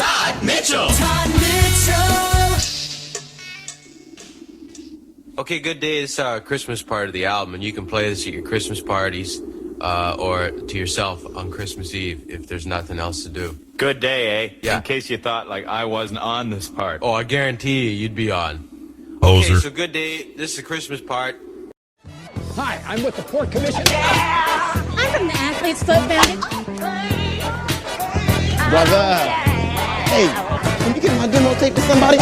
Todd Mitchell. Todd Mitchell. Okay, Good Day is Christmas part of the album, and you can play this at your Christmas parties or to yourself on Christmas Eve if there's nothing else to do. Good Day, eh? Yeah. In case you thought, like, I wasn't on this part. Oh, I guarantee you'd be on. Hoser. Okay, so Good Day, this is the Christmas part. Hi, I'm with the Port Commission. I'm from the Athlete's Foot Bandit. Brother. Hey, can you get my demo tape to somebody?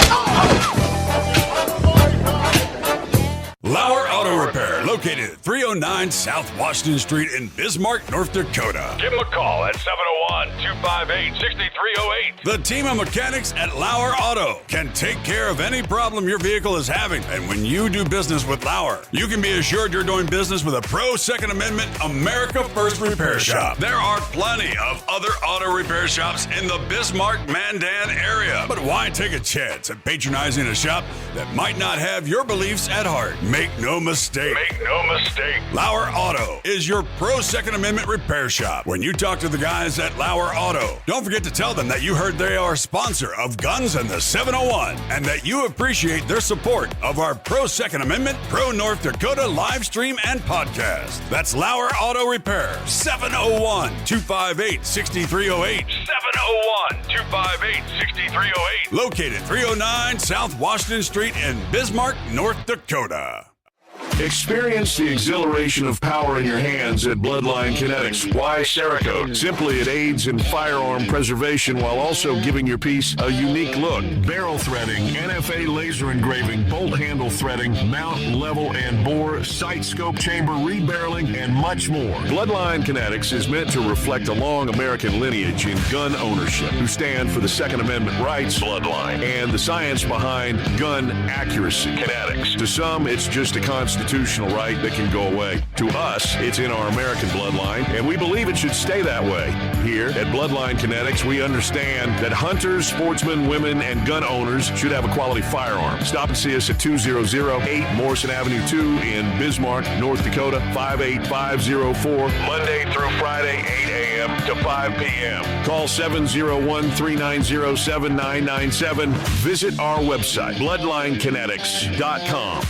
Lauer Auto Repair, located at 309 South Washington Street in Bismarck, North Dakota. Give them a call at 701-258-6308. The team of mechanics at Lauer Auto can take care of any problem your vehicle is having. And when you do business with Lauer, you can be assured you're doing business with a pro Second Amendment America First repair shop. There are plenty of other auto repair shops in the Bismarck-Mandan area. But why take a chance at patronizing a shop that might not have your beliefs at heart? Make no mistake. Make no mistake. Lauer Auto is your pro Second Amendment repair shop. When you talk to the guys at Lauer Auto, don't forget to tell them that you heard they are a sponsor of Guns and the 701 and that you appreciate their support of our pro Second Amendment, pro North Dakota live stream and podcast. That's Lauer Auto Repair, 701-258-6308. 701-258-6308. Located 309 South Washington Street in Bismarck, North Dakota. Experience the exhilaration of power in your hands at Bloodline Kinetics. Why Cerakote? Simply, it aids in firearm preservation while also giving your piece a unique look. Barrel threading, NFA laser engraving, bolt handle threading, mount, level, and bore, sight scope chamber, rebarreling, and much more. Bloodline Kinetics is meant to reflect a long American lineage in gun ownership, who stand for the Second Amendment rights, Bloodline, and the science behind gun accuracy. Kinetics. To some, it's just a constitutional right that can go away. To us, it's in our American bloodline, and we believe it should stay that way. Here at Bloodline Kinetics, we understand that hunters, sportsmen, women, and gun owners should have a quality firearm. Stop and see us at 2008 Morrison Avenue 2 in Bismarck, North Dakota, 58504, Monday through Friday, 8 a.m. to 5 p.m. Call 701-390-7997. Visit our website, bloodlinekinetics.com.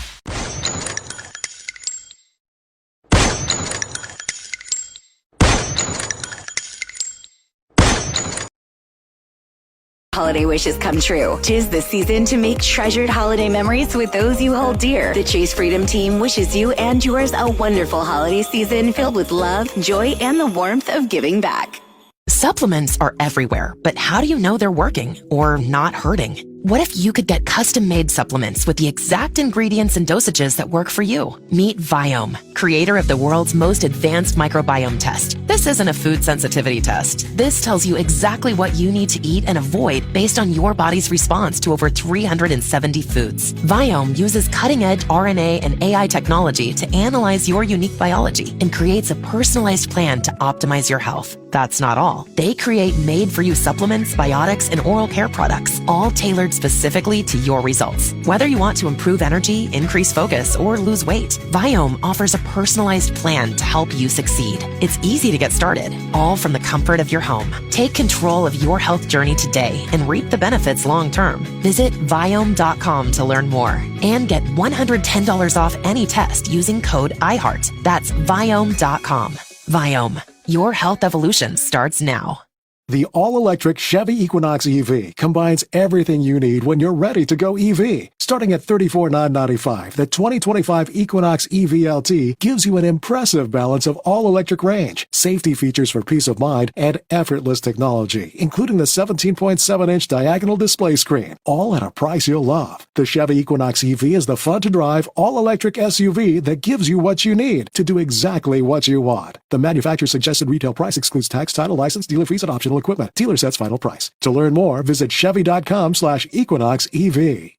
Holiday wishes come true. 'Tis the season to make treasured holiday memories with those you hold dear. The Chase Freedom Team wishes you and yours a wonderful holiday season filled with love, joy, and the warmth of giving back. Supplements are everywhere, but how do you know they're working or not hurting? What if you could get custom-made supplements with the exact ingredients and dosages that work for you? Meet Viome, creator of the world's most advanced microbiome test. This isn't a food sensitivity test. This tells you exactly what you need to eat and avoid based on your body's response to over 370 foods. Viome uses cutting-edge RNA and AI technology to analyze your unique biology and creates a personalized plan to optimize your health. That's not all. They create made-for-you supplements, biotics, and oral care products, all tailored specifically to your results. Whether you want to improve energy, increase focus, or lose weight, Viome offers a personalized plan to help you succeed. It's easy to get started, all from the comfort of your home. Take control of your health journey today and reap the benefits long-term. Visit Viome.com to learn more and get $110 off any test using code IHEART. That's Viome.com. Viome. Your health evolution starts now. The all-electric Chevy Equinox EV combines everything you need when you're ready to go EV. Starting at $34,995, the 2025 Equinox EV LT gives you an impressive balance of all-electric range, safety features for peace of mind, and effortless technology, including the 17.7-inch diagonal display screen, all at a price you'll love. The Chevy Equinox EV is the fun-to-drive, all-electric SUV that gives you what you need to do exactly what you want. The manufacturer's suggested retail price excludes tax, title, license, dealer fees, and optional equipment. Dealer sets final price. To learn more, visit Chevy.com/Equinox EV.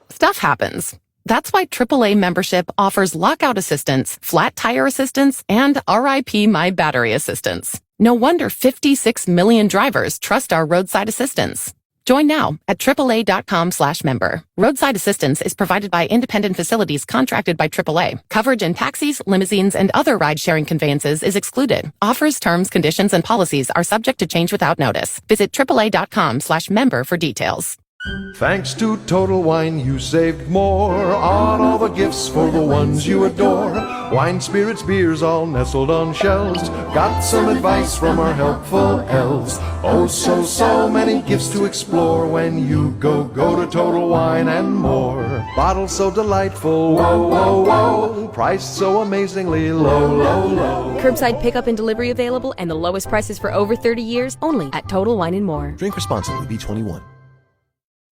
Stuff happens. That's why AAA membership offers lockout assistance, flat tire assistance, and RIP My Battery assistance. No wonder 56 million drivers trust our roadside assistance. Join now at AAA.com/member. Roadside assistance is provided by independent facilities contracted by AAA. Coverage in taxis, limousines, and other ride-sharing conveyances is excluded. Offers, terms, conditions, and policies are subject to change without notice. Visit AAA.com/member for details. Thanks to Total Wine, you saved more on all the gifts for the ones you adore. Wine, spirits, beers, all nestled on shelves. Got some advice from our helpful elves. Oh, so many gifts to explore when you go to Total Wine and More. Bottles so delightful, whoa. Priced so amazingly low. Curbside pickup and delivery available, and the lowest prices for over 30 years only at Total Wine and More. Drink responsibly, B21.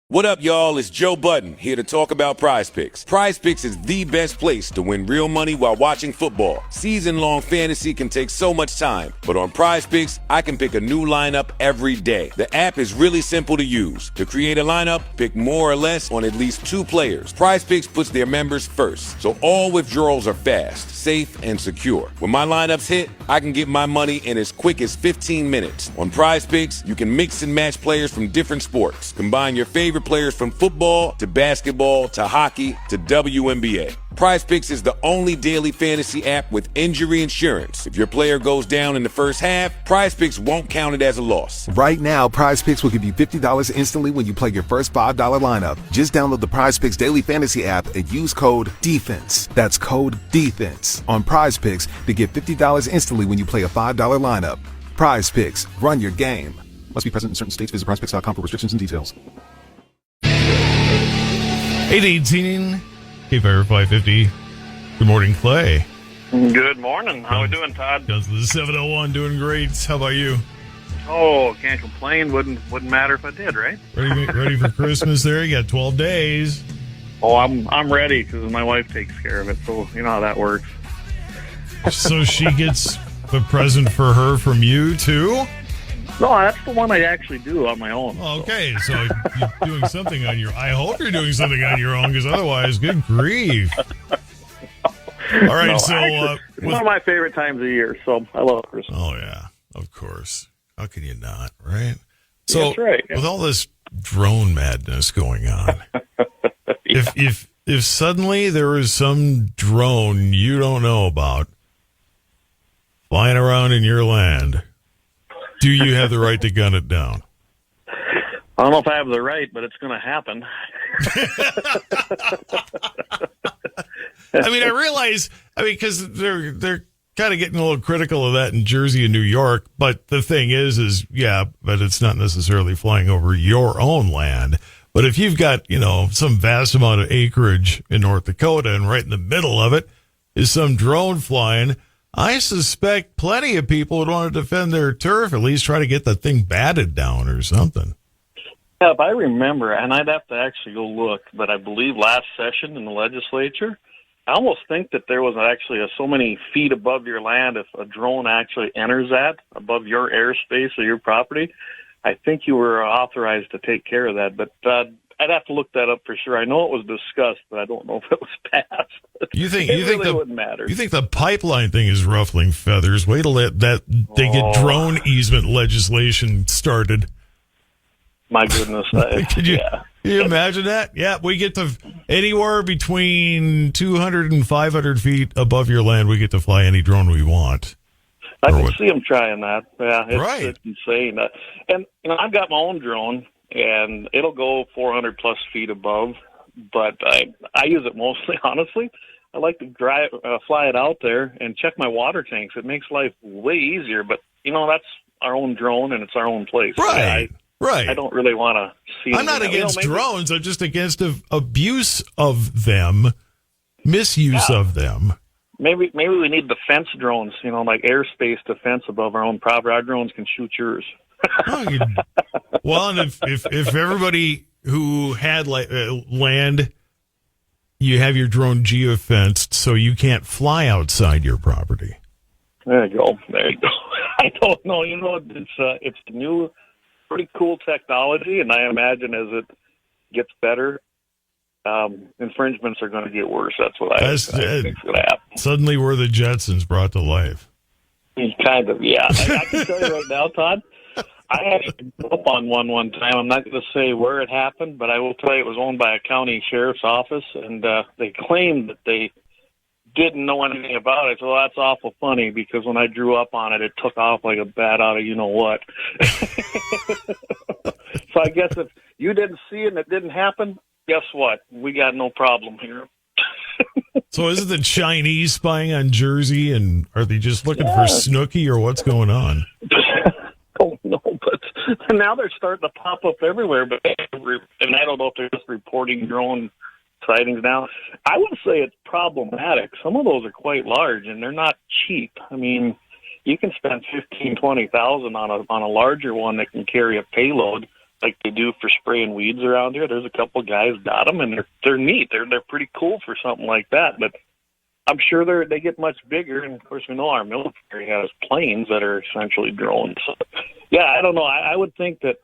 What up, y'all? It's Joe Budden here to talk about Prize Picks. Prize Picks is the best place to win real money while watching football. Season-long fantasy can take so much time, but on Prize Picks, I can pick a new lineup every day. The app is really simple to use. To create a lineup, pick more or less on at least 2 players. Prize Picks puts their members first, so all withdrawals are fast, safe, and secure. When my lineups hit, I can get my money in as quick as 15 minutes. On Prize Picks, you can mix and match players from different sports. Combine your favorite players from football to basketball to hockey to WNBA. Prize Picks is the only daily fantasy app with injury insurance. If your player goes down in the first half, Prize Picks won't count it as a loss. Right now, Prize Picks will give you $50 instantly when you play your first $5 lineup. Just download the Prize Picks daily fantasy app and use code DEFENSE. That's code DEFENSE on Prize Picks to get $50 instantly when you play a $5 lineup. Prize Picks, run your game. Must be present in certain states. Visit prizepicks.com for restrictions and details. 818 KFire 550. Good morning, Clay. Good morning. How we doing, Todd? Does the 701 doing great? How about you? Oh, can't complain. Wouldn't matter if I did, right? Ready for Christmas there? You got 12 days. Oh, I'm ready because my wife takes care of it, so you know how that works. So she gets the present for her from you, too? No, that's the one I actually do on my own. Okay, so you're doing something on your... I hope you're doing something on your own, because otherwise, good grief. All right, no, so... actually, it's one of my favorite times of the year, so I love Christmas. Oh, yeah, of course. How can you not, right? So, that's right. With all this drone madness going on, yeah. if suddenly there is some drone you don't know about flying around in your land... Do you have the right to gun it down? I don't know if I have the right, but it's going to happen. I mean, I realize, because they're kind of getting a little critical of that in Jersey and New York, but the thing is, yeah, but it's not necessarily flying over your own land. But if you've got, some vast amount of acreage in North Dakota and right in the middle of it is some drone flying, I suspect plenty of people would want to defend their turf, at least try to get the thing batted down or something. Yeah, if I remember, and I'd have to actually go look, but I believe last session in the legislature, I almost think that there was actually so many feet above your land, if a drone actually enters that, above your airspace or your property, I think you were authorized to take care of that. But I'd have to look that up for sure. I know it was discussed, but I don't know if it was passed. You think wouldn't matter. You think the pipeline thing is ruffling feathers? Wait till they get drone easement legislation started. My goodness. Can you imagine that? Yeah, we get to anywhere between 200 and 500 feet above your land, we get to fly any drone we want. I can see them trying that. Yeah, it's insane. And I've got my own drone, and it'll go 400 plus feet above, but I use it mostly, honestly. I like to fly it out there and check my water tanks. It makes life way easier, but, that's our own drone, and it's our own place. Right, right. I don't really want to see I'm not against drones. I'm just against abuse of them, misuse of them. Maybe we need defense drones, like airspace defense above our own property. Our drones can shoot yours. Well, and if everybody who had land, you have your drone geofenced, so you can't fly outside your property. There you go. I don't know. It's new, pretty cool technology, and I imagine as it gets better, infringements are going to get worse. That's what I think is going to happen. Suddenly, we're the Jetsons brought to life. Kind of, yeah. I can tell you right now, Todd, I actually grew up on one time. I'm not going to say where it happened, but I will tell you it was owned by a county sheriff's office, and they claimed that they didn't know anything about it. So that's awful funny because when I drew up on it, it took off like a bat out of you-know-what. So I guess if you didn't see it and it didn't happen, guess what? We got no problem here. So is it the Chinese spying on Jersey, and are they just looking for Snooki, or what's going on? Oh, no, but now they're starting to pop up everywhere. But and I don't know if they're just reporting drone sightings now. I would say it's problematic. Some of those are quite large, and they're not cheap. I mean, you can spend $15,000-$20,000 on a larger one that can carry a payload, like they do for spraying weeds around here. There's a couple guys got them, and they're neat. They're pretty cool for something like that. But I'm sure they get much bigger, and of course we know our military has planes that are essentially drones. So, yeah, I don't know. I would think that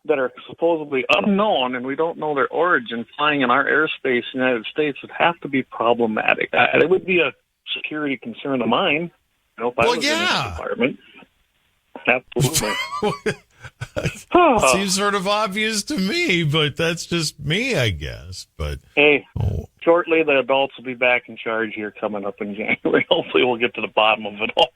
are supposedly unknown and we don't know their origin flying in our airspace in the United States would have to be problematic. It would be a security concern of mine. You know, if I was in this department. Absolutely. Seems sort of obvious to me, but that's just me, I guess. But hey, shortly the adults will be back in charge here coming up in January. Hopefully we'll get to the bottom of it all.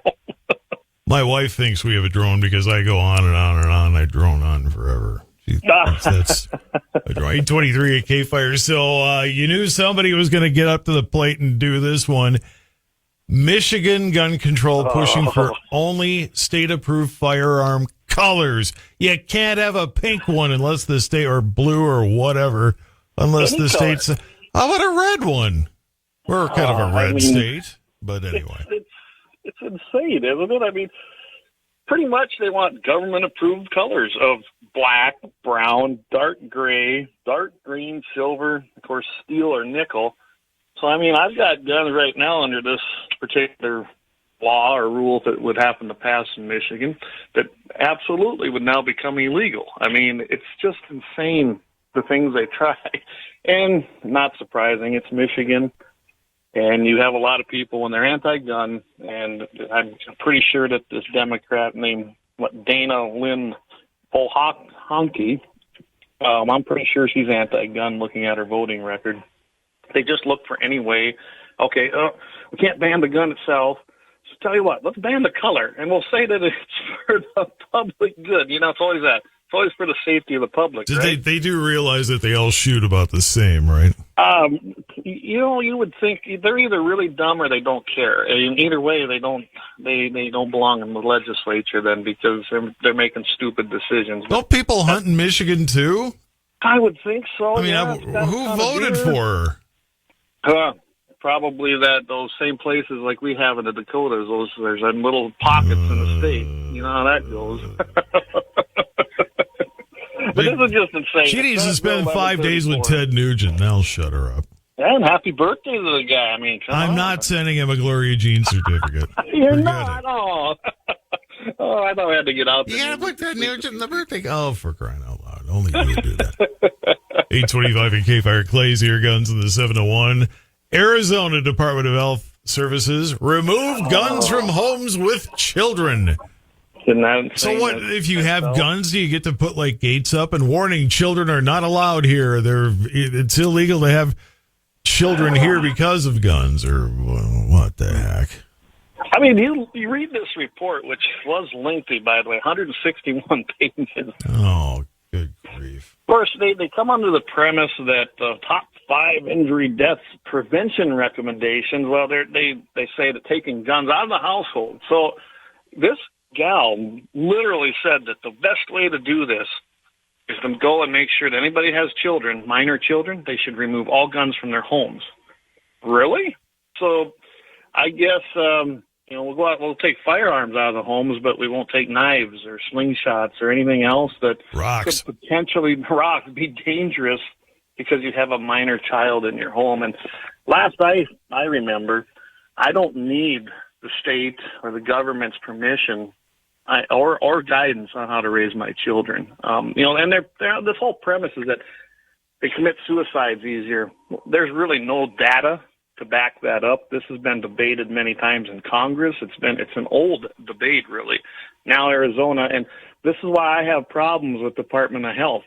My wife thinks we have a drone because I go on and on and on. I drone on forever. That's a drone. 823 at K-Fire. So you knew somebody was going to get up to the plate and do this one. Michigan gun control pushing for only state-approved firearm colors. You can't have a pink one unless the state, or blue or whatever, unless the state's. How about a red one? We're kind of a red state, but anyway. It's insane, isn't it? I mean, pretty much they want government-approved colors of black, brown, dark gray, dark green, silver, of course, steel or nickel. So, I mean, I've got guns right now under this particular law or rule that would happen to pass in Michigan that absolutely would now become illegal. I mean, it's just insane, the things they try. And not surprising, it's Michigan. And you have a lot of people when they're anti-gun, and I'm pretty sure that this Democrat named Dana Lynn Polhonky, I'm pretty sure she's anti-gun looking at her voting record. They just look for any way, okay, we can't ban the gun itself, so tell you what, let's ban the color, and we'll say that it's for the public good. You know, it's always that. It's always for the safety of the public, right? They do realize that they all shoot about the same, right? You know, you would think they're either really dumb or they don't care. And either way, they don't belong in the legislature then, because they're making stupid decisions. Don't people hunt in Michigan too? I would think so. I mean, who voted for her? Probably those same places like we have in the Dakotas. There's little pockets in the state. You know how that goes. But this is just insane. She needs to spend 5 days with Ted Nugent. That'll shut her up. And happy birthday to the guy. I mean, I'm not sending him a Gloria Jean certificate. You're not. Oh, I thought I had to get out there. You gotta put Ted Nugent in the birthday. Oh, for crying out loud. Only you would do that. 825 at K-Fire. Clay's Ear Guns in the 701. Arizona Department of Health Services remove guns from homes with children. So what if you have guns? Do you get to put like gates up and warning children are not allowed here? It's illegal to have children here because of guns, or what the heck? I mean, you read this report, which was lengthy, by the way, 161 pages. Oh, good grief! Of course, they come under the premise that the top 5 injury deaths prevention recommendations. Well, they say that taking guns out of the household. So this gal literally said that the best way to do this is to go and make sure that anybody has children, minor children, they should remove all guns from their homes. Really? So I guess, we'll go out, we'll take firearms out of the homes, but we won't take knives or slingshots or anything else that could potentially be dangerous because you have a minor child in your home. And last I remember, I don't need the state or the government's permission or guidance on how to raise my children. And they're this whole premise is that they commit suicides easier. There's really no data to back that up. This has been debated many times in Congress. It's an old debate, really. Now Arizona, and this is why I have problems with Department of Health,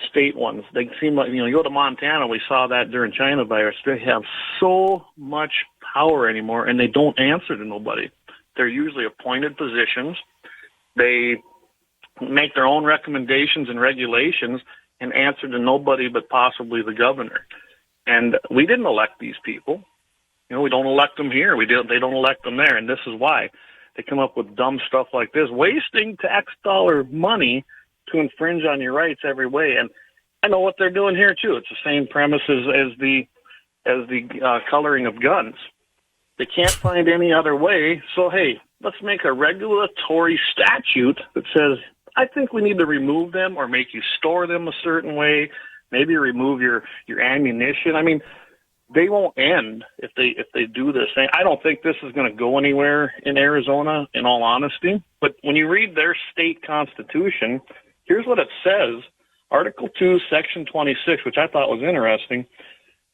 state ones. They seem like, you go to Montana, we saw that during China virus. They have so much power anymore, and they don't answer to nobody. They're usually appointed positions. They make their own recommendations and regulations and answer to nobody but possibly the governor. And we didn't elect these people. We don't elect them here. They don't elect them there, and this is why. They come up with dumb stuff like this, wasting tax dollar money to infringe on your rights every way. And I know what they're doing here, too. It's the same premises as the coloring of guns. They can't find any other way, so, hey, let's make a regulatory statute that says, I think we need to remove them or make you store them a certain way, maybe remove your ammunition. I mean, they won't end if they do this. I don't think this is going to go anywhere in Arizona, in all honesty. But when you read their state constitution, here's what it says. Article 2, Section 26, which I thought was interesting.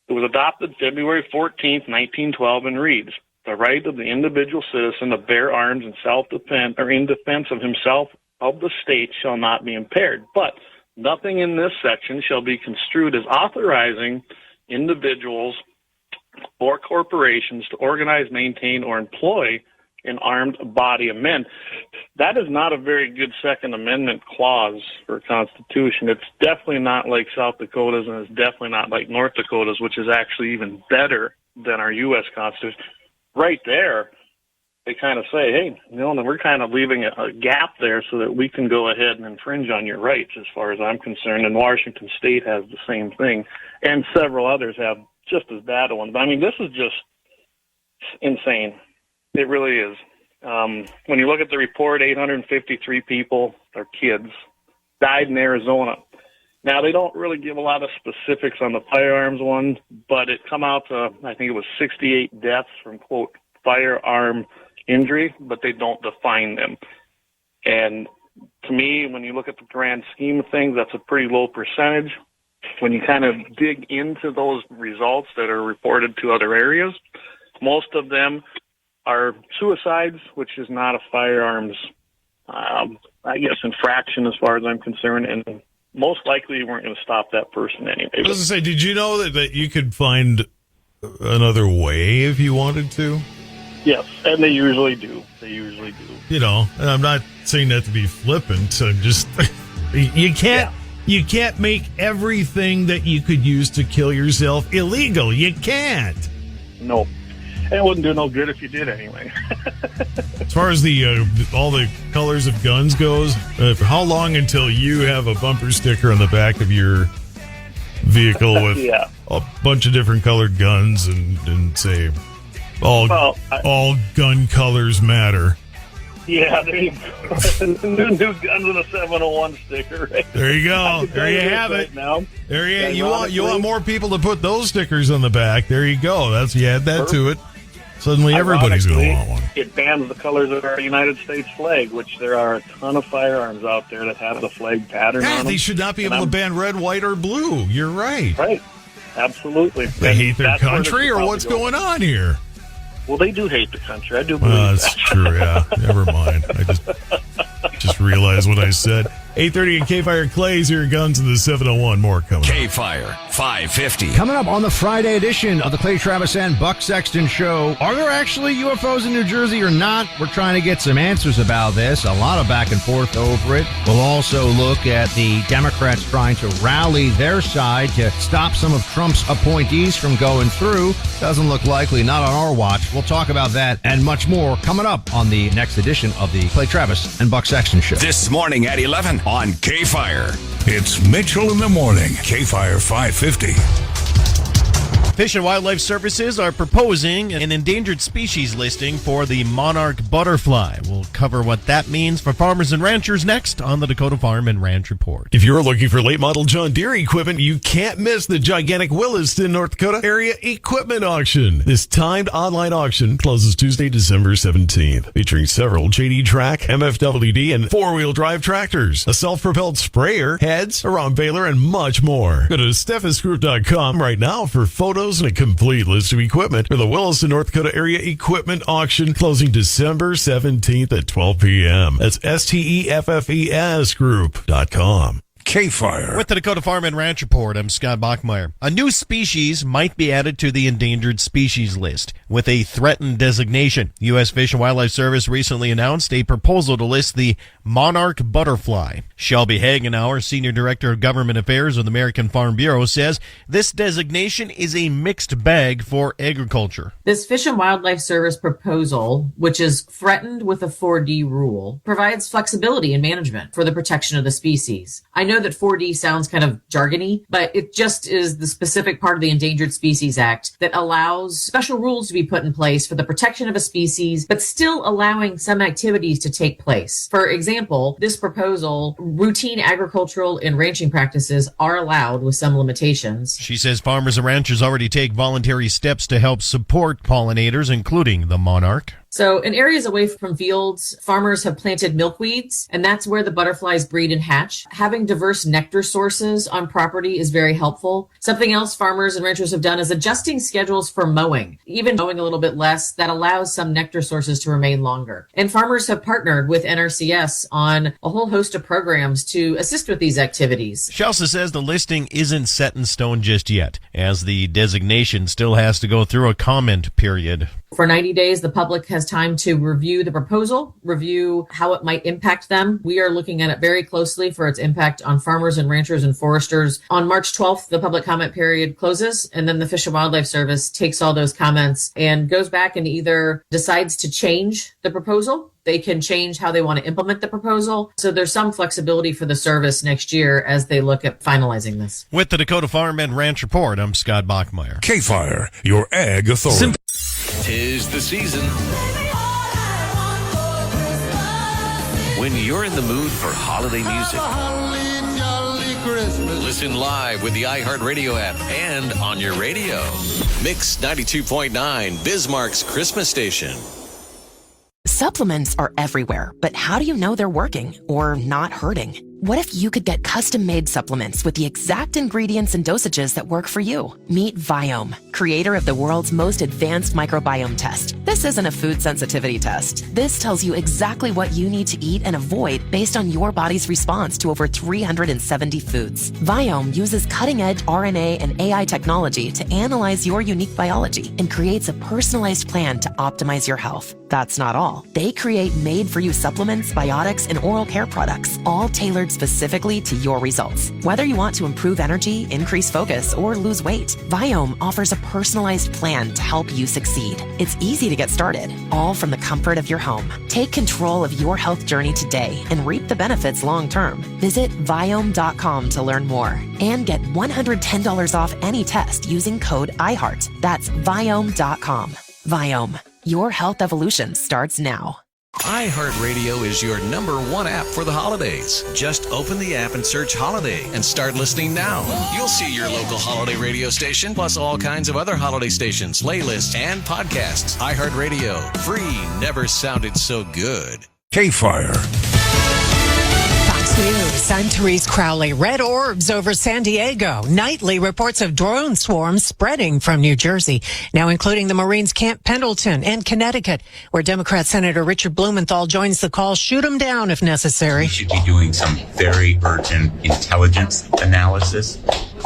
It was adopted February 14th, 1912, and reads, the right of the individual citizen to bear arms in self-defense or in defense of himself of the state shall not be impaired. But nothing in this section shall be construed as authorizing individuals or corporations to organize, maintain, or employ an armed body of men. That is not a very good Second Amendment clause for a constitution. It's definitely not like South Dakota's, and it's definitely not like North Dakota's, which is actually even better than our U.S. Constitution. Right there, they kind of say, hey, we're kind of leaving a gap there so that we can go ahead and infringe on your rights as far as I'm concerned. And Washington State has the same thing, and several others have just as bad ones. I mean, this is just insane. It really is. When you look at the report, 853 people, they're kids, died in Arizona. Now, they don't really give a lot of specifics on the firearms one, but it come out to, I think it was 68 deaths from, quote, firearm injury, but they don't define them. And to me, when you look at the grand scheme of things, that's a pretty low percentage. When you kind of dig into those results that are reported to other areas, most of them are suicides, which is not a firearms, infraction as far as I'm concerned, and most likely you weren't going to stop that person anyway. I was going to say, did you know that you could find another way if you wanted to? Yes, and they usually do. And I'm not saying that to be flippant. I'm just, you can't make everything that you could use to kill yourself illegal. You can't. No. And it wouldn't do no good if you did anyway. As far as all the colors of guns goes, how long until you have a bumper sticker on the back of your vehicle with a bunch of different colored guns and say all gun colors matter? Yeah, there you go. new guns with a 701 sticker. Right? There you go. There you have it. Now. There you want more people to put those stickers on the back. There you go. You add that to it. Suddenly everybody's going to want one. It bans the colors of our United States flag, which there are a ton of firearms out there that have the flag pattern on them. They should not be able to ban red, white, or blue. You're right. Right. Absolutely. They hate their country, or what's going on here? Well, they do hate the country. I do believe that. That's true, yeah. Never mind. I just realized what I said. 8:30 at K-Fire Clay's Here Guns in the 701. More coming. K-Fire 550. Coming up on the Friday edition of the Clay Travis and Buck Sexton Show. Are there actually UFOs in New Jersey or not? We're trying to get some answers about this. A lot of back and forth over it. We'll also look at the Democrats trying to rally their side to stop some of Trump's appointees from going through. Doesn't look likely, not on our watch. We'll talk about that and much more coming up on the next edition of the Clay Travis and Buck Sexton Show. This morning at 11 on K-Fire. It's Mitchell in the Morning, K-Fire 550. Fish and Wildlife Services are proposing an endangered species listing for the monarch butterfly. We'll cover what that means for farmers and ranchers next on the Dakota Farm and Ranch Report. If you're looking for late model John Deere equipment, you can't miss the gigantic Williston, North Dakota area equipment auction. This timed online auction closes Tuesday, December 17th, featuring several JD Track, MFWD, and four-wheel drive tractors, a self-propelled sprayer, heads, a Ron Baler, and much more. Go to steffesgroup.com right now for photos photos and a complete list of equipment for the Williston, North Dakota area equipment auction closing December 17th at 12 p.m. That's STEFFESgroup.com. K-Fire. With the Dakota Farm and Ranch Report, I'm Scott Bachmeyer. A new species might be added to the endangered species list with a threatened designation. U.S. Fish and Wildlife Service recently announced a proposal to list the monarch butterfly. Shelby Hagenauer, Senior Director of Government Affairs of the American Farm Bureau, says this designation is a mixed bag for agriculture. This Fish and Wildlife Service proposal, which is threatened with a 4D rule, provides flexibility in management for the protection of the species. I know that 4D sounds kind of jargony, but it just is the specific part of the Endangered Species Act that allows special rules to be put in place for the protection of a species, but still allowing some activities to take place. For example, this proposal, routine agricultural and ranching practices are allowed with some limitations. She says farmers and ranchers already take voluntary steps to help support pollinators, including the monarch. So in areas away from fields, farmers have planted milkweeds, and that's where the butterflies breed and hatch. Having diverse nectar sources on property is very helpful. Something else farmers and ranchers have done is adjusting schedules for mowing, even mowing a little bit less. That allows some nectar sources to remain longer. And farmers have partnered with NRCS on a whole host of programs to assist with these activities. She also says the listing isn't set in stone just yet, as the designation still has to go through a comment period. For 90 days, the public has time to review the proposal, review how it might impact them. We are looking at it very closely for its impact on farmers and ranchers and foresters. On March 12th, the public comment period closes, and then the Fish and Wildlife Service takes all those comments and goes back and either decides to change the proposal. They can change how they want to implement the proposal. So there's some flexibility for the service next year as they look at finalizing this. With the Dakota Farm and Ranch Report, I'm Scott Bachmeyer. K-Fire, your ag authority. Tis the season when you're in the mood for holiday music. Listen live with the iHeartRadio app and on your radio. Mix 92.9, Bismarck's Christmas station. Supplements are everywhere, but how do you know they're working or not hurting? What if you could get custom-made supplements with the exact ingredients and dosages that work for you? Meet Viome, creator of the world's most advanced microbiome test. This isn't a food sensitivity test. This tells you exactly what you need to eat and avoid based on your body's response to over 370 foods. Viome uses cutting-edge RNA and AI technology to analyze your unique biology and creates a personalized plan to optimize your health. That's not all. They create made-for-you supplements, biotics, and oral care products, all tailored specifically to your results. Whether you want to improve energy, increase focus, or lose weight, Viome offers a personalized plan to help you succeed. It's easy to get started, all from the comfort of your home. Take control of your health journey today and reap the benefits long-term. Visit Viome.com to learn more and get $110 off any test using code IHEART. That's Viome.com. Viome. Your health evolution starts now. iHeartRadio is your #1 app for the holidays. Just open the app and search holiday and start listening now. You'll see your local holiday radio station, plus all kinds of other holiday stations, playlists, and podcasts. iHeartRadio. Free never sounded so good. K-Fire. Fox News, I'm Therese Crowley. Red orbs over San Diego. Nightly reports of drone swarms spreading from New Jersey, now including the Marines' Camp Pendleton and Connecticut, where Democrat Senator Richard Blumenthal joins the call. Shoot them down if necessary. We should be doing some very urgent intelligence analysis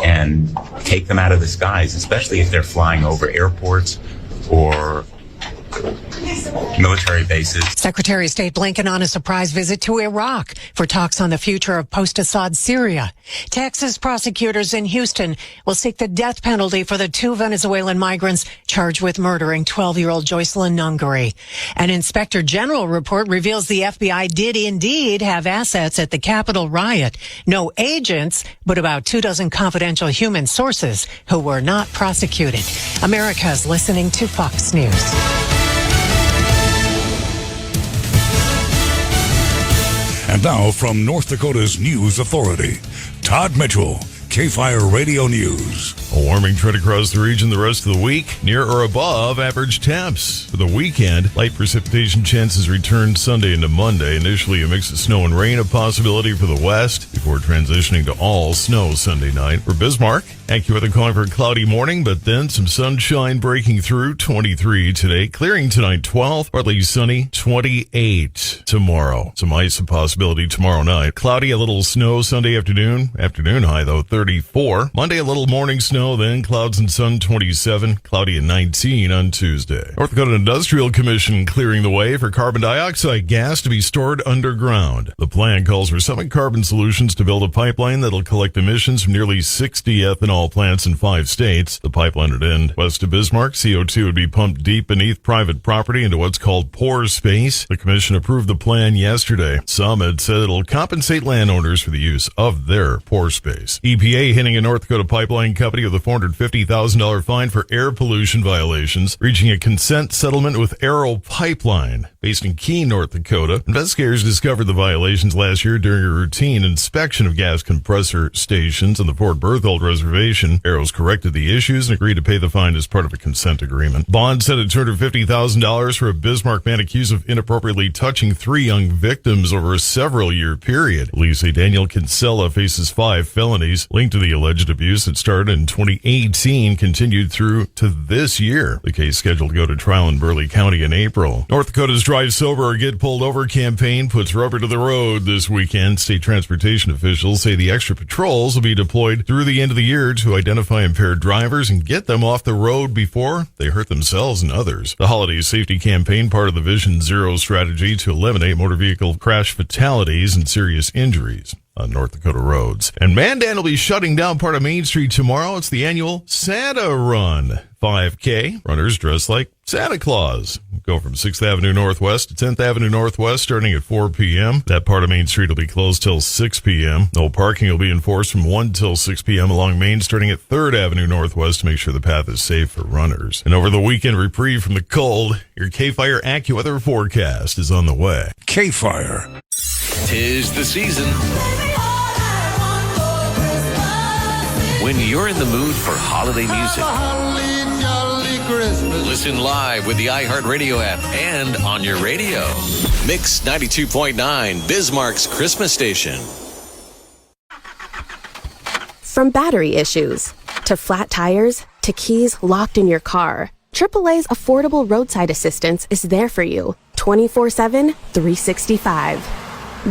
and take them out of the skies, especially if they're flying over airports or military bases. Secretary of State Blinken on a surprise visit to Iraq for talks on the future of post-Assad Syria. Texas prosecutors in Houston will seek the death penalty for the 2 Venezuelan migrants charged with murdering 12-year-old Joycelyn Nungary. An inspector general report reveals the FBI did indeed have assets at the Capitol riot. No agents, but about 24 confidential human sources who were not prosecuted. America's listening to Fox News. And now from North Dakota's News Authority, Todd Mitchell K-Fire Radio News. A warming trend across the region the rest of the week, near or above average temps. For the weekend, light precipitation chances return Sunday into Monday. Initially, a mix of snow and rain, a possibility for the west, before transitioning to all snow Sunday night. For Bismarck, AccuWeather calling for a cloudy morning, but then some sunshine breaking through. 23 today, clearing tonight 12, partly sunny 28 tomorrow. Some ice a possibility tomorrow night. Cloudy, a little snow Sunday afternoon. Afternoon high though 34. Monday a little morning snow, then clouds and sun 27. Cloudy at 19 on Tuesday. North Dakota Industrial Commission clearing the way for carbon dioxide gas to be stored underground. The plan calls for Summit Carbon Solutions to build a pipeline that'll collect emissions from nearly 60 ethanol plants in 5 states. The pipeline would end west of Bismarck. CO2 would be pumped deep beneath private property into what's called pore space. The commission approved the plan yesterday. Summit said it'll compensate landowners for the use of their pore space. EPA hitting a North Dakota pipeline company with a $450,000 fine for air pollution violations, reaching a consent settlement with Arrow Pipeline. Based in Keene, North Dakota, investigators discovered the violations last year during a routine inspection of gas compressor stations on the Fort Berthold Reservation. Arrow's corrected the issues and agreed to pay the fine as part of a consent agreement. Bond set at $250,000 for a Bismarck man accused of inappropriately touching 3 young victims over a several-year period. Police say Daniel Kinsella faces 5 felonies linked to the alleged abuse that started in 2018, continued through to this year. The case scheduled to go to trial in Burleigh County in April. North Dakota's Drive Sober or Get Pulled Over campaign puts rubber to the road this weekend. State transportation officials say the extra patrols will be deployed through the end of the year to identify impaired drivers and get them off the road before they hurt themselves and others. The holiday safety campaign, part of the Vision Zero strategy to eliminate motor vehicle crash fatalities and serious injuries on North Dakota roads. And Mandan will be shutting down part of Main Street tomorrow. It's the annual Santa Run 5K. Runners dressed like Santa Claus go from 6th Avenue Northwest to 10th Avenue Northwest starting at 4 p.m. That part of Main Street will be closed till 6 p.m. No parking will be enforced from 1 till 6 p.m. along Main starting at 3rd Avenue Northwest to make sure the path is safe for runners. And over the weekend, reprieve from the cold, your K-Fire AccuWeather forecast is on the way. K-Fire. 'Tis the season when you're in the mood for holiday music. Listen live with the iHeartRadio app and on your radio. Mix 92.9, Bismarck's Christmas station. From battery issues to flat tires to keys locked in your car, AAA's affordable roadside assistance is there for you 24/7, 365.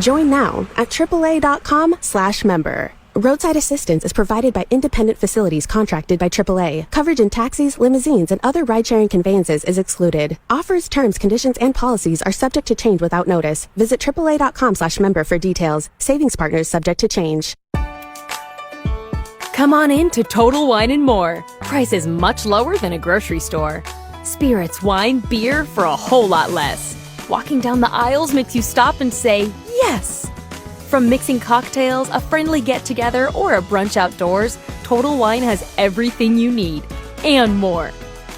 Join now at AAA.com/member. Roadside assistance is provided by independent facilities contracted by AAA. Coverage in taxis, limousines, and other ride-sharing conveyances is excluded. Offers, terms, conditions, and policies are subject to change without notice. Visit AAA.com/member for details. Savings partners subject to change. Come on in to Total Wine and More. Prices much lower than a grocery store. Spirits, wine, beer for a whole lot less. Walking down the aisles makes you stop and say, yes! From mixing cocktails, a friendly get-together, or a brunch outdoors, Total Wine has everything you need, and more.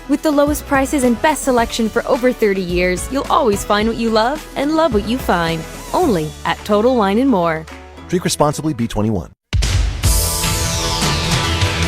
With the lowest prices and best selection for over 30 years, you'll always find what you love and love what you find. Only at Total Wine & More. Drink responsibly, B21.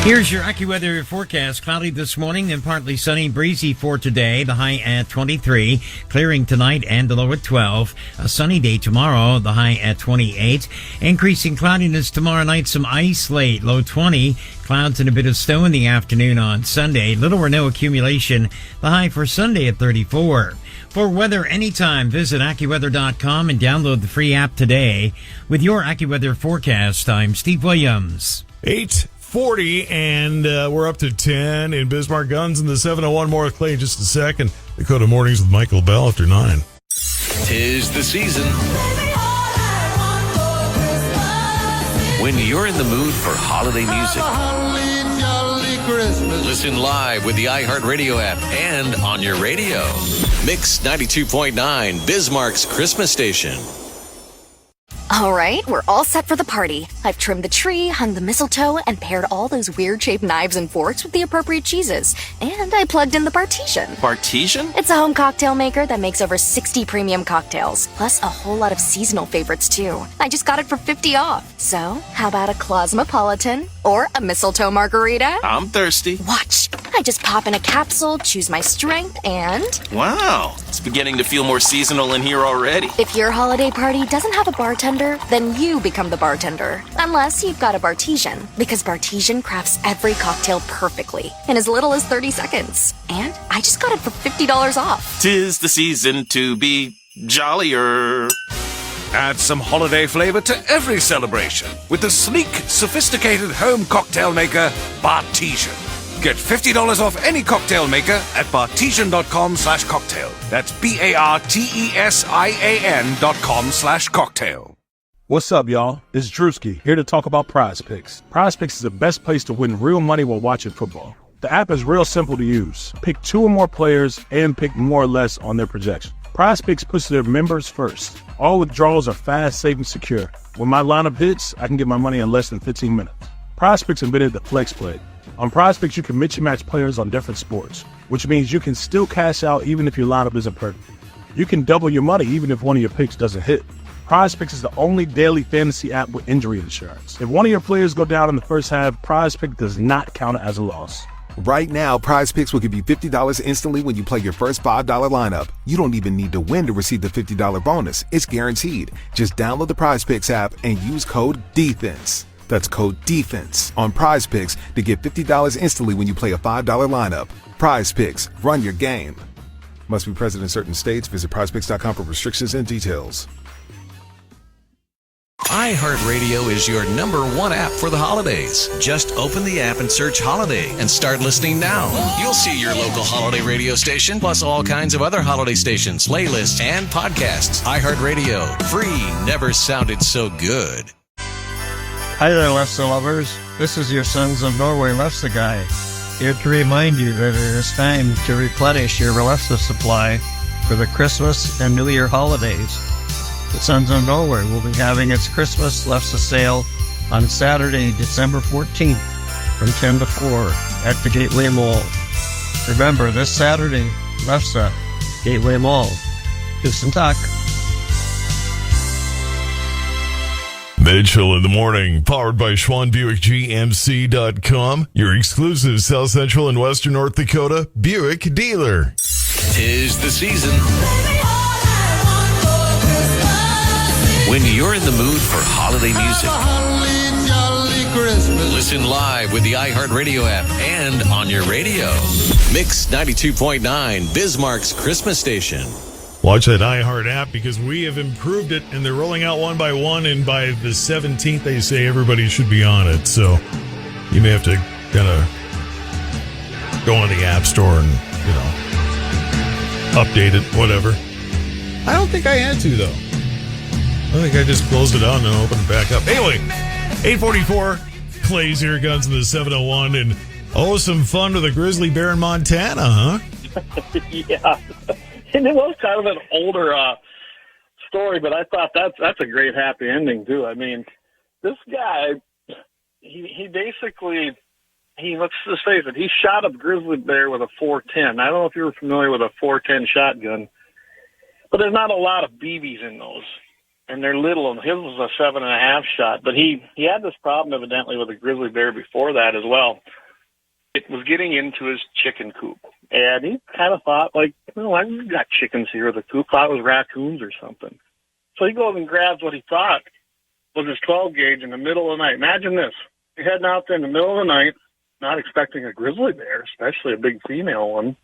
Here's your AccuWeather forecast. Cloudy this morning and partly sunny, breezy for today. The high at 23. Clearing tonight and the low at 12. A sunny day tomorrow. The high at 28. Increasing cloudiness tomorrow night. Some ice late. Low 20. Clouds and a bit of snow in the afternoon on Sunday. Little or no accumulation. The high for Sunday at 34. For weather anytime, visit AccuWeather.com and download the free app today. With your AccuWeather forecast, I'm Steve Williams. 8:40, and we're up to 10 in Bismarck. Guns in the 701. More with Clay in just a second. Dakota Mornings with Michael Bell after 9. 'Tis the season when you're in the mood for holiday music. Listen live with the iHeartRadio app and on your radio. Mix 92.9, Bismarck's Christmas station. All right, we're all set for the party. I've trimmed the tree, hung the mistletoe, and paired all those weird-shaped knives and forks with the appropriate cheeses. And I plugged in the Bartesian. Bartesian? It's a home cocktail maker that makes over 60 premium cocktails, plus a whole lot of seasonal favorites, too. I just got it for $50 off. So, how about a Cosmopolitan or a mistletoe margarita? I'm thirsty. Watch. I just pop in a capsule, choose my strength, and... Wow, it's beginning to feel more seasonal in here already. If your holiday party doesn't have a bartender, then you become the bartender. Unless you've got a Bartesian, because Bartesian crafts every cocktail perfectly in as little as 30 seconds. And I just got it for $50 off. 'Tis the season to be jollier. Add some holiday flavor to every celebration with the sleek, sophisticated home cocktail maker, Bartesian. Get $50 off any cocktail maker at bartesian.com/cocktail. That's BARTESIAN.com/cocktail. What's up, y'all? It's Drewski, here to talk about Prize Picks. Prize Picks is the best place to win real money while watching football. The app is real simple to use. Pick 2 or more players and pick more or less on their projection. Prize Picks puts their members first. All withdrawals are fast, safe, and secure. When my lineup hits, I can get my money in less than 15 minutes. Prize Picks invented the Flex Play. On Prize Picks, you can mix and match players on different sports, which means you can still cash out even if your lineup isn't perfect. You can double your money even if one of your picks doesn't hit. Prize Picks is the only daily fantasy app with injury insurance. If one of your players go down in the first half, Prize Pick does not count as a loss. Right now, Prize Picks will give you $50 instantly when you play your first $5 lineup. You don't even need to win to receive the $50 bonus. It's guaranteed. Just download the Prize Picks app and use code DEFENSE. That's code DEFENSE on Prize Picks to get $50 instantly when you play a $5 lineup. Prize Picks, run your game. Must be present in certain states. Visit prizepicks.com for restrictions and details. iHeartRadio is your #1 app for the holidays. Just open the app and search Holiday and start listening now. You'll see your local holiday radio station, plus all kinds of other holiday stations, playlists, and podcasts. iHeartRadio. Free never sounded so good. Hi there, Lefse lovers. This is your Sons of Norway Lefse guy, here to remind you that it is time to replenish your Lefse supply for the Christmas and New Year holidays. The Sons of Norway will be having its Christmas Lefse sale on Saturday, December 14th from 10 to 4 at the Gateway Mall. Remember, this Saturday, Lefse, Gateway Mall. Tusen takk. Mitchell in the morning, powered by SchwannBuickGMC.com, your exclusive South Central and Western North Dakota Buick dealer. 'Tis the season when you're in the mood for holiday music. Listen live with the iHeartRadio app and on your radio. Mix 92.9, Bismarck's Christmas station. Watch that iHeart app because we have improved it and they're rolling out one by one, and by the 17th they say everybody should be on it. So you may have to kind of go on the App Store and, update it, whatever. I don't think I had to, though. I think I just closed it out and then opened it back up. Anyway, 844, Clay's Here Guns in the 701, and some fun with a grizzly bear in Montana, huh? Yeah. And it was kind of an older story, but I thought that's a great happy ending, too. I mean, this guy, he basically, let's just face it, he shot a grizzly bear with a .410. I don't know if you're familiar with a .410 shotgun, but there's not a lot of BBs in those. And they're little, and his was a 7.5 shot. But he had this problem, evidently, with a grizzly bear before that as well. It was getting into his chicken coop. And he kind of thought, I've got chickens here in the coop. Thought it was raccoons or something. So he goes and grabs what he thought was his 12 gauge in the middle of the night. Imagine this. You're heading out there in the middle of the night, not expecting a grizzly bear, especially a big female one,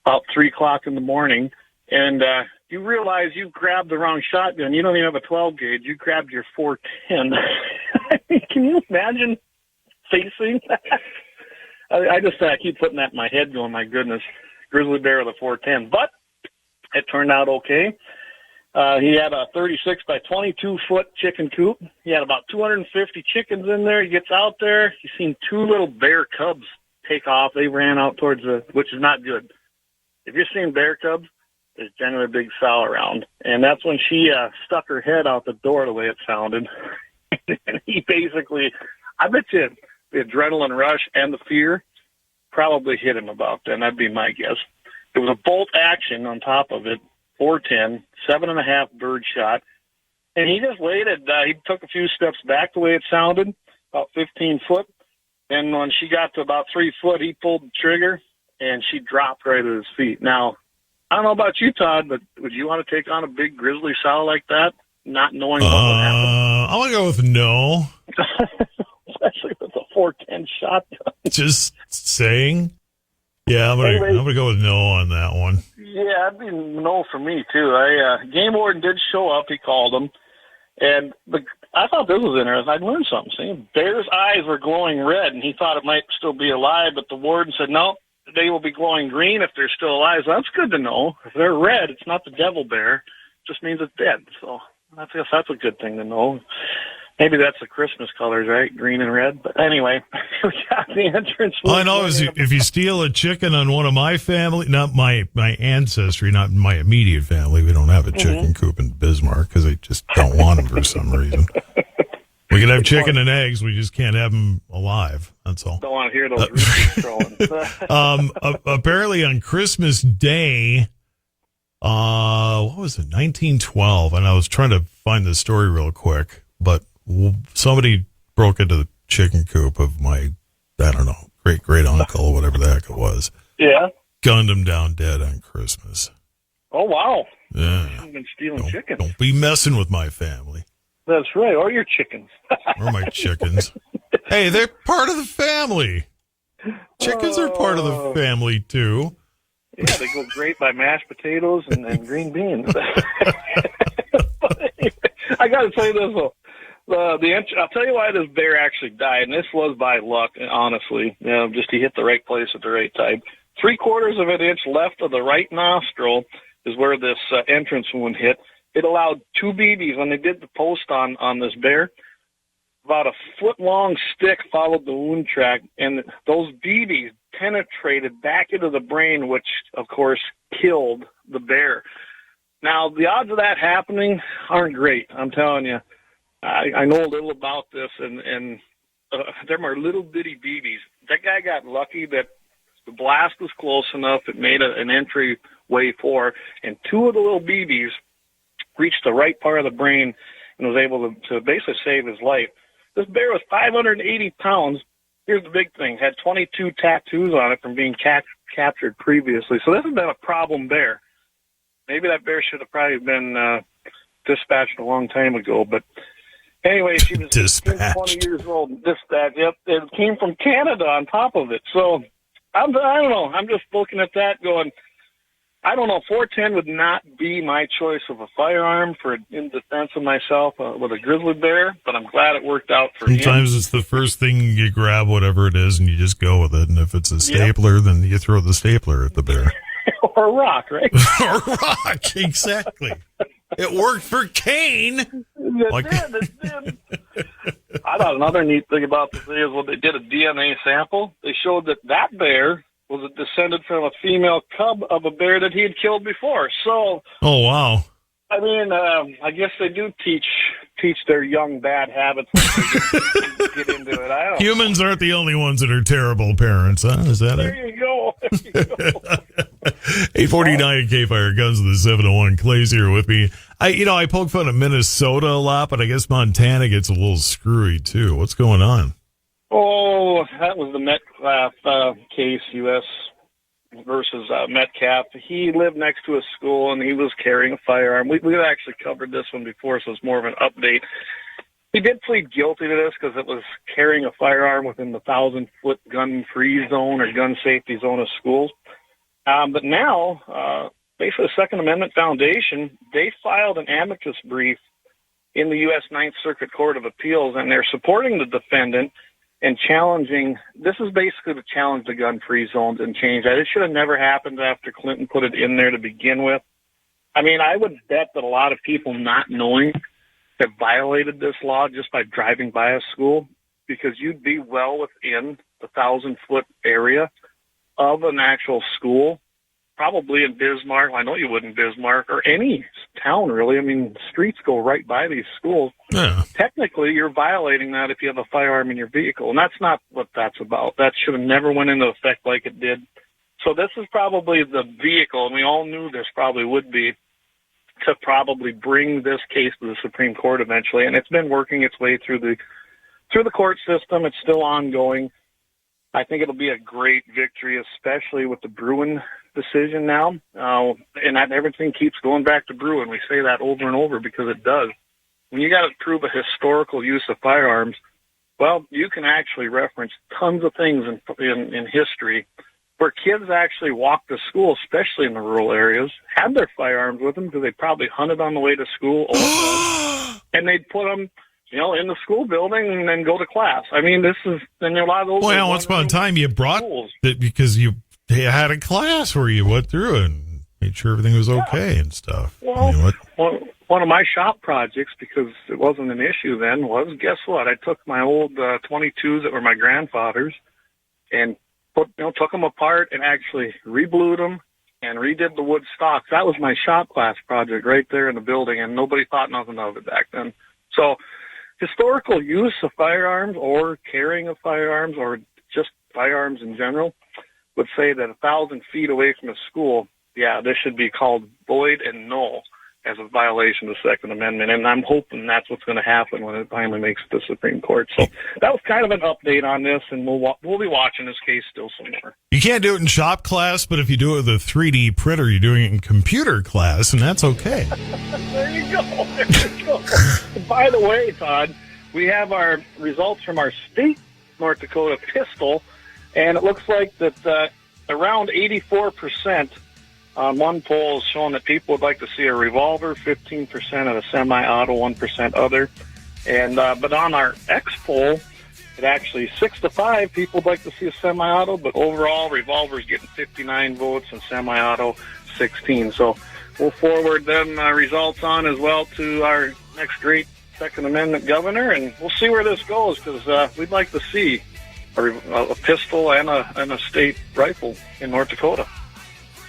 about 3 o'clock in the morning. And you realize you grabbed the wrong shotgun. You don't even have a 12 gauge. You grabbed your .410. I mean, can you imagine facing that? I keep putting that in my head going, my goodness, grizzly bear with a .410. But it turned out okay. He had a 36 by 22 foot chicken coop. He had about 250 chickens in there. He gets out there. He's seen 2 little bear cubs take off. They ran out which is not good. If you're seeing bear cubs, there's generally a big sow around. And that's when she stuck her head out the door the way it sounded. And he basically, I bet you the adrenaline rush and the fear probably hit him about then. That'd be my guess. It was a bolt action on top of it, 410, 7.5 bird shot. And he just waited. He took a few steps back the way it sounded, about 15 foot. And when she got to about 3 foot, he pulled the trigger, and she dropped right at his feet. Now, I don't know about you, Todd, but would you want to take on a big grizzly sow like that, not knowing what would happen? I'm going to go with no. Especially with a 410 shotgun. Just saying. Yeah, I'm gonna go with no on that one. Yeah, that'd be no for me, too. Game warden did show up. He called him. And I thought this was interesting. I learned something. See, bear's eyes were glowing red, and he thought it might still be alive, but the warden said, no, they will be glowing green if they're still alive. So that's good to know. If they're red, it's not the devil bear. It just means it's dead. So I guess that's a good thing to know. Maybe that's the Christmas colors, right? Green and red. But anyway, we got the entrance. All I know is if you steal a chicken on one of my family, not my ancestry, not my immediate family, we don't have a chicken coop in Bismarck because they just don't want them for some reason. We can have chicken and eggs. We just can't have them alive. That's all. Don't want to hear those roosters crowing. Apparently on Christmas Day, what was it, 1912? And I was trying to find the story real quick, but somebody broke into the chicken coop of my, I don't know, great uncle or whatever the heck it was. Yeah. Gunned him down dead on Christmas. Oh, wow. Yeah. You've been stealing chickens. Don't be messing with my family. That's right. Or your chickens. Or my chickens. Hey, they're part of the family. Chickens are part of the family, too. Yeah, they go great by mashed potatoes and green beans. But anyway, I got to tell you this, though. I'll tell you why this bear actually died, and this was by luck, honestly. Just he hit the right place at the right time. 3/4 of an inch left of the right nostril is where this entrance wound hit. It allowed 2 BBs, when they did the post on this bear, about a foot-long stick followed the wound track, and those BBs penetrated back into the brain, which, of course, killed the bear. Now, the odds of that happening aren't great, I'm telling you. I know a little about this, and them are little bitty BBs. That guy got lucky that the blast was close enough. It made an entry way for, and 2 of the little BBs reached the right part of the brain and was able to basically save his life. This bear was 580 pounds. Here's the big thing. Had 22 tattoos on it from being captured previously. So this has been a problem bear. Maybe that bear should have probably been dispatched a long time ago, but anyway, she was 20 years old. Dispatched. Yep, it came from Canada on top of it. So I don't know. I'm just looking at that going, I don't know. 410 would not be my choice of a firearm in defense of myself with a grizzly bear, but I'm glad it worked out for him. Sometimes it's the first thing you grab, whatever it is, and you just go with it. And if it's a stapler, then you throw the stapler at the bear. Or a rock, right? Or a rock, exactly. It worked for Kane. It did. I thought another neat thing about this is when they did a DNA sample, they showed that bear was descended from a female cub of a bear that he had killed before. So, oh wow! I mean, I guess they do teach their young bad habits when they get into it. I don't Humans aren't the only ones that are terrible parents, huh? Is that there it? You go. 849 K-Fire Guns of the 701. Clay's here with me. I poke fun at Minnesota a lot, but I guess Montana gets a little screwy too. What's going on? Oh, that was the Metcalf case, U.S. versus Metcalf. He lived next to a school, and he was carrying a firearm. We actually covered this one before, so it's more of an update. He did plead guilty to this because it was carrying a firearm within the 1,000-foot gun-free zone or gun safety zone of schools. But now, basically the Second Amendment Foundation, they filed an amicus brief in the U.S. Ninth Circuit Court of Appeals, and they're supporting the defendant and challenging, this is basically to challenge the gun-free zones and change that. It should have never happened after Clinton put it in there to begin with. I mean, I would bet that a lot of people not knowing have violated this law just by driving by a school, because you'd be well within the 1,000-foot area of an actual school, probably in Bismarck. I know you would in Bismarck or any town, really. I mean, streets go right by these schools. Yeah. Technically, you're violating that if you have a firearm in your vehicle, and that's not what that's about. That should have never went into effect like it did. So this is probably the vehicle, and we all knew this probably would be, to probably bring this case to the Supreme Court eventually. And it's been working its way through the court system. It's still ongoing. I think it'll be a great victory, especially with the Bruin decision now. And that everything keeps going back to Bruin. We say that over and over because it does. When you got to prove a historical use of firearms, well, you can actually reference tons of things in history where kids actually walked to school, especially in the rural areas, had their firearms with them because they probably hunted on the way to school, and they'd put them, in the school building and then go to class. I mean, and a lot of those. Well, once upon a time you brought it because you had a class where you went through and made sure everything was okay and stuff. Well, one of my shop projects, because it wasn't an issue then, was, guess what? I took my old 22s that were my grandfather's and took them apart and actually reblued them and redid the wood stocks. That was my shop class project right there in the building, and nobody thought nothing of it back then. So historical use of firearms or carrying of firearms or just firearms in general would say that 1,000 feet away from a school, this should be called void and null as a violation of the Second Amendment. And I'm hoping that's what's going to happen when it finally makes it to the Supreme Court. So that was kind of an update on this, and we'll be watching this case still some more. You can't do it in shop class, but if you do it with a 3D printer, you're doing it in computer class, and that's okay. There you go. By the way, Todd, we have our results from our state North Dakota pistol, and it looks like that around 84% on one poll is showing that people would like to see a revolver, 15% of a semi-auto, 1% other. And but on our X poll, it actually 6-5 people would like to see a semi-auto, but overall revolver's getting 59 votes and semi-auto 16. So we'll forward them results on as well to our next great Second Amendment governor, and we'll see where this goes because we'd like to see a pistol and a state rifle in North Dakota.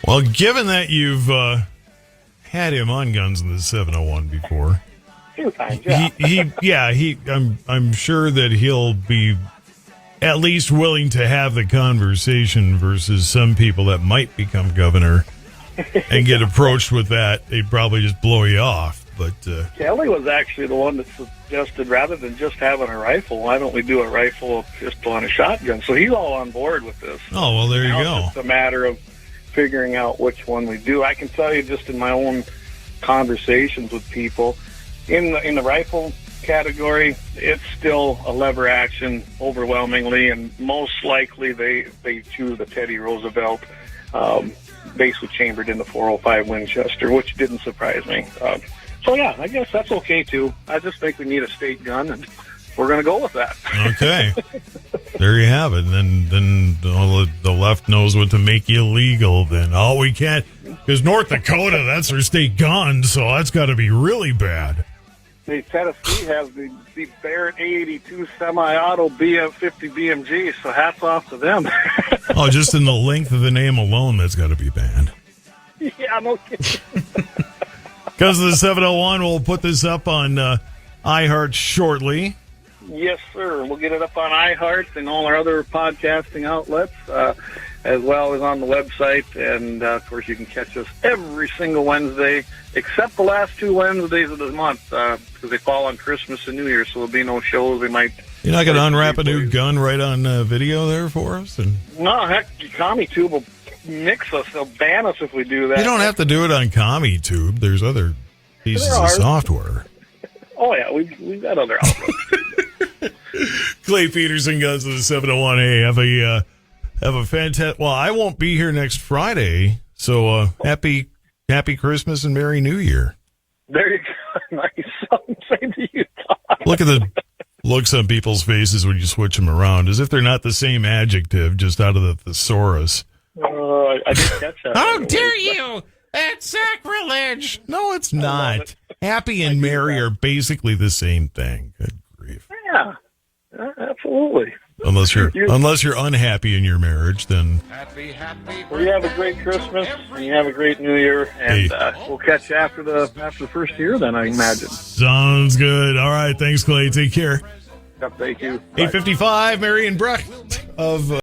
Well, given that you've had him on Guns in the 701 before, a few times, I'm sure that he'll be at least willing to have the conversation versus some people that might become governor and get approached with that. They'd probably just blow you off. But Kelly was actually the one that suggested rather than just having a rifle, why don't we do a rifle, a pistol, and a shotgun? So he's all on board with this. Oh, well, there you go. It's just a matter of figuring out which one we do. I can tell you just in my own conversations with people, in the rifle category, it's still a lever action overwhelmingly, and most likely they choose the Teddy Roosevelt basically chambered in the .405 Winchester, which didn't surprise me. So yeah, I guess that's okay too. I just think we need a state gun, and we're going to go with that. Okay. There you have it. Then the left knows what to make illegal. Then, we can't, because North Dakota, that's their state gun, so that's got to be really bad. Tennessee has the Barrett A82 semi-auto BM50 BMG, so hats off to them. Just in the length of the name alone, that's got to be banned. Yeah, no kidding. Because of the 701, we'll put this up on iHeart shortly. Yes, sir. We'll get it up on iHeart and all our other podcasting outlets, as well as on the website. And, of course, you can catch us every single Wednesday, except the last 2 Wednesdays of the month, because they fall on Christmas and New Year, so there'll be no shows. We might. You're not going to unwrap a new gun right on video there for us? No, heck, CommiTube will nix us. They'll ban us if we do that. You don't have to do it on CommiTube. There's other pieces of software. Oh, yeah, we've got other outlets. Clay Peterson, Guns of the 701. Hey, have a fantastic. Well, I won't be here next Friday, so happy Christmas and Merry New Year. There you go. Nice. Same to you, Todd. Look at the looks on people's faces when you switch them around, as if they're not the same adjective, just out of the thesaurus. I didn't catch that. How dare you? That's sacrilege. No, it's not. Happy and merry are basically the same thing. Good grief. Yeah, absolutely. Unless you're unhappy in your marriage, then Well, you have a great Christmas and you have a great New Year, and we'll catch you after the first year. Then I imagine. sounds good. All right, thanks, Clay. Take care. Yep, thank you. 8:55, Mary and Breck of.